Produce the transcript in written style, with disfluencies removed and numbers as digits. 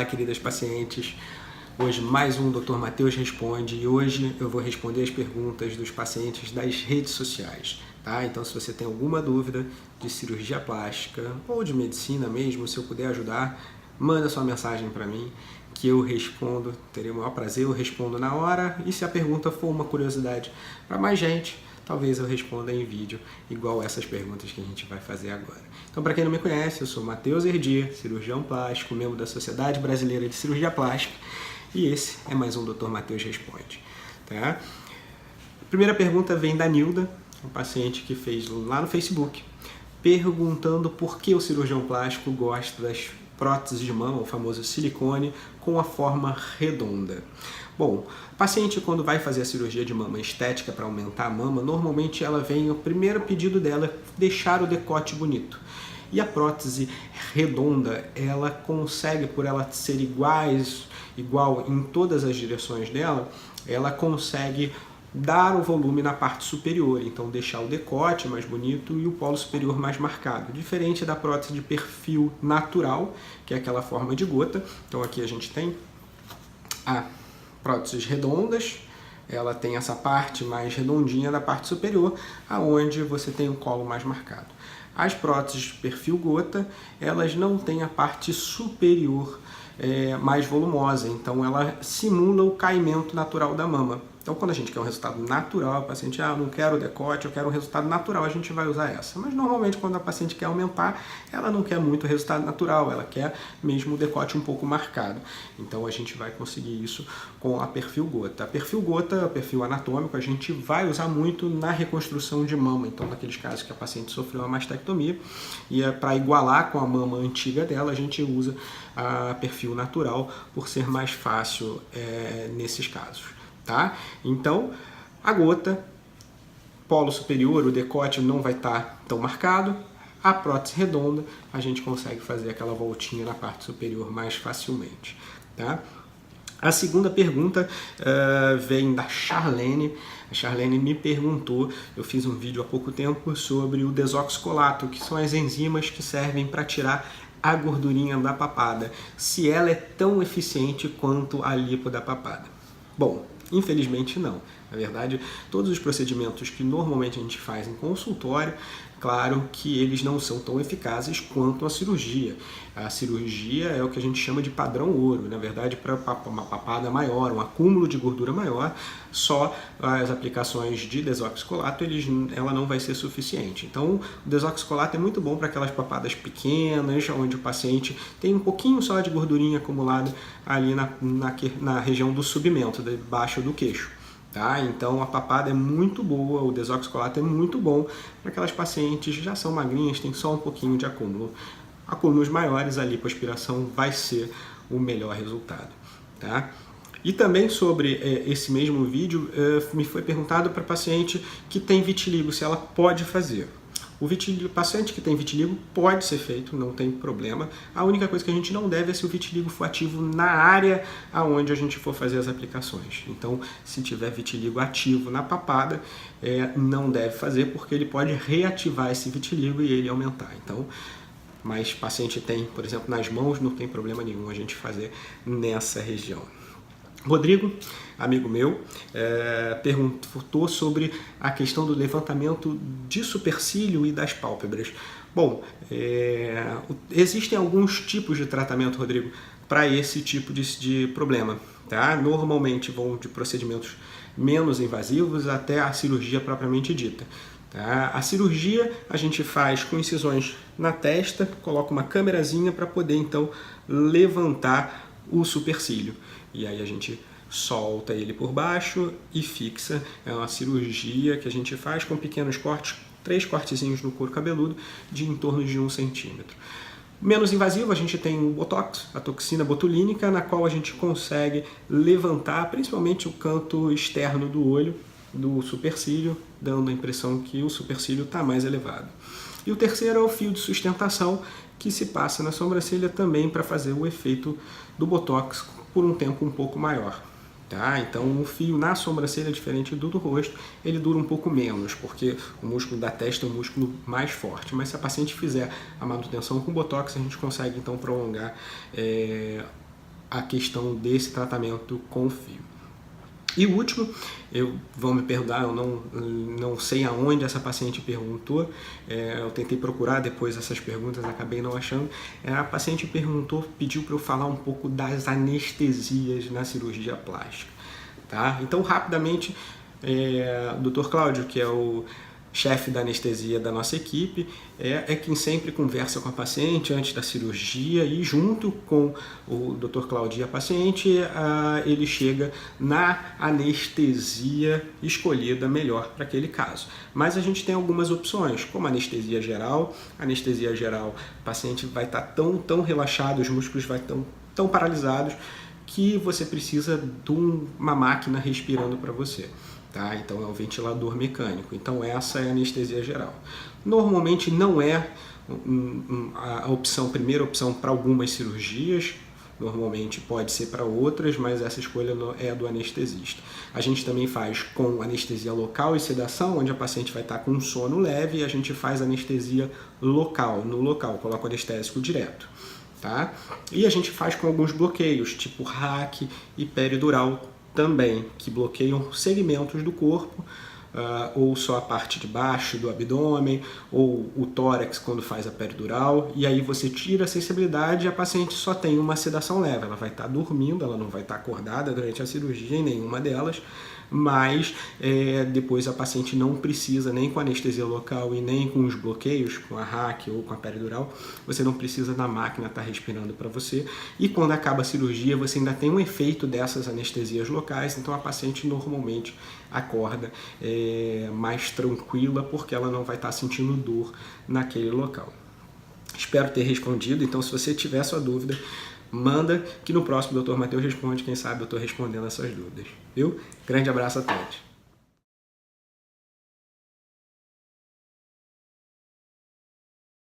Olá, queridas pacientes. Hoje mais um Dr. Matheus Responde e hoje eu vou responder as perguntas dos pacientes das redes sociais, tá? Então, se você tem alguma dúvida de cirurgia plástica ou de medicina mesmo, se eu puder ajudar, manda sua mensagem para mim que eu respondo, terei o maior prazer, eu respondo na hora, e se a pergunta for uma curiosidade para mais gente, talvez eu responda em vídeo, igual essas perguntas que a gente vai fazer agora. Então, para quem não me conhece, eu sou Matheus Herdia, cirurgião plástico, membro da Sociedade Brasileira de Cirurgia Plástica, e esse é mais um Dr. Matheus Responde. Tá? A primeira pergunta vem da Nilda, um paciente que fez lá no Facebook, perguntando por que o cirurgião plástico gosta das próteses de mama, o famoso silicone, com a forma redonda. Bom, a paciente, quando vai fazer a cirurgia de mama estética para aumentar a mama, normalmente ela vem, o primeiro pedido dela é deixar o decote bonito. E a prótese redonda, ela consegue, por ela ser igual em todas as direções dela, ela consegue dar o volume na parte superior, então deixar o decote mais bonito e o polo superior mais marcado, diferente da prótese de perfil natural, que é aquela forma de gota. Então aqui a gente tem a próteses redondas, ela tem essa parte mais redondinha da parte superior, aonde você tem o colo mais marcado. As próteses de perfil gota, elas não têm a parte superior mais volumosa, então ela simula o caimento natural da mama. Então, quando a gente quer um resultado natural, o paciente, eu não quero decote, eu quero um resultado natural, a gente vai usar essa. Mas, normalmente, quando a paciente quer aumentar, ela não quer muito resultado natural, ela quer mesmo o decote um pouco marcado. Então, a gente vai conseguir isso com a perfil gota. A perfil gota, perfil anatômico, a gente vai usar muito na reconstrução de mama. Então, naqueles casos que a paciente sofreu uma mastectomia, e para igualar com a mama antiga dela, a gente usa a perfil natural, por ser mais fácil nesses casos. Tá? Então, a gota, polo superior, o decote não vai estar tão marcado. A prótese redonda, a gente consegue fazer aquela voltinha na parte superior mais facilmente. Tá? A segunda pergunta vem da Charlene. A Charlene me perguntou, eu fiz um vídeo há pouco tempo sobre o desoxicolato, que são as enzimas que servem para tirar a gordurinha da papada, se ela é tão eficiente quanto a lipo da papada. Bom, infelizmente não. Na verdade, todos os procedimentos que normalmente a gente faz em consultório, claro que eles não são tão eficazes quanto a cirurgia. A cirurgia é o que a gente chama de padrão ouro. Na verdade, para uma papada maior, um acúmulo de gordura maior, só as aplicações de desoxicolato ela não vai ser suficiente. Então, o desoxicolato é muito bom para aquelas papadas pequenas, onde o paciente tem um pouquinho só de gordurinha acumulada ali na região do submento, debaixo do queixo. Tá? Então a papada é muito boa, o desoxicolato é muito bom para aquelas pacientes que já são magrinhas, tem só um pouquinho de acúmulo. Acúmulos maiores, a lipoaspiração vai ser o melhor resultado. Tá? E também sobre esse mesmo vídeo, me foi perguntado para paciente que tem vitiligo, se ela pode fazer. O paciente que tem vitiligo pode ser feito, não tem problema. A única coisa que a gente não deve é se o vitiligo for ativo na área aonde a gente for fazer as aplicações. Então, se tiver vitiligo ativo na papada, não deve fazer, porque ele pode reativar esse vitiligo e ele aumentar. Então, mas paciente tem, por exemplo, nas mãos, não tem problema nenhum a gente fazer nessa região. Rodrigo, amigo meu, perguntou sobre a questão do levantamento de supercílio e das pálpebras. Bom, existem alguns tipos de tratamento, Rodrigo, para esse tipo de problema. Tá? Normalmente vão de procedimentos menos invasivos até a cirurgia propriamente dita. Tá? A cirurgia a gente faz com incisões na testa, coloca uma câmerazinha para poder então levantar o supercílio. E aí a gente solta ele por baixo e fixa. É uma cirurgia que a gente faz com pequenos cortes, 3 cortezinhos no couro cabeludo de em torno de 1 centímetro. Menos invasivo, a gente tem o Botox, a toxina botulínica, na qual a gente consegue levantar principalmente o canto externo do olho, do supercílio, dando a impressão que o supercílio está mais elevado. E o terceiro é o fio de sustentação, que se passa na sobrancelha também para fazer o efeito do Botox por um tempo um pouco maior. Tá? Então o fio na sobrancelha, diferente do rosto, ele dura um pouco menos, porque o músculo da testa é um músculo mais forte. Mas se a paciente fizer a manutenção com Botox, a gente consegue então prolongar a questão desse tratamento com fio. E o último, vão me perdoar, eu não sei aonde essa paciente perguntou, eu tentei procurar depois essas perguntas, acabei não achando. A paciente pediu para eu falar um pouco das anestesias na cirurgia plástica. Tá? Então, rapidamente, o Dr. Cláudio, que é o chefe da anestesia da nossa equipe, é quem sempre conversa com a paciente antes da cirurgia, e junto com o Dr. Cláudio e a paciente, ele chega na anestesia escolhida melhor para aquele caso. Mas a gente tem algumas opções, como anestesia geral. Anestesia geral, o paciente vai estar tão relaxado, os músculos vai tão paralisados, que você precisa de uma máquina respirando para você. Tá? Então é um ventilador mecânico. Então essa é a anestesia geral. Normalmente não é a primeira opção para algumas cirurgias, normalmente pode ser para outras, mas essa escolha é do anestesista. A gente também faz com anestesia local e sedação, onde a paciente vai estar com um sono leve, e a gente faz anestesia local, coloca o anestésico direto. Tá? E a gente faz com alguns bloqueios, tipo RAC e peridural também, que bloqueiam segmentos do corpo, ou só a parte de baixo do abdômen, ou o tórax quando faz a peridural, e aí você tira a sensibilidade e a paciente só tem uma sedação leve. Ela vai estar dormindo, ela não vai estar acordada durante a cirurgia em nenhuma delas, mas depois a paciente não precisa, nem com anestesia local e nem com os bloqueios, com a RAC ou com a peridural, você não precisa da máquina estar respirando para você. E quando acaba a cirurgia, você ainda tem um efeito dessas anestesias locais, então a paciente normalmente acorda mais tranquila, porque ela não vai estar sentindo dor naquele local. Espero ter respondido. Então, se você tiver sua dúvida, manda, que no próximo o Dr. Matheus responde. Quem sabe eu estou respondendo essas dúvidas. Viu? Grande abraço a todos.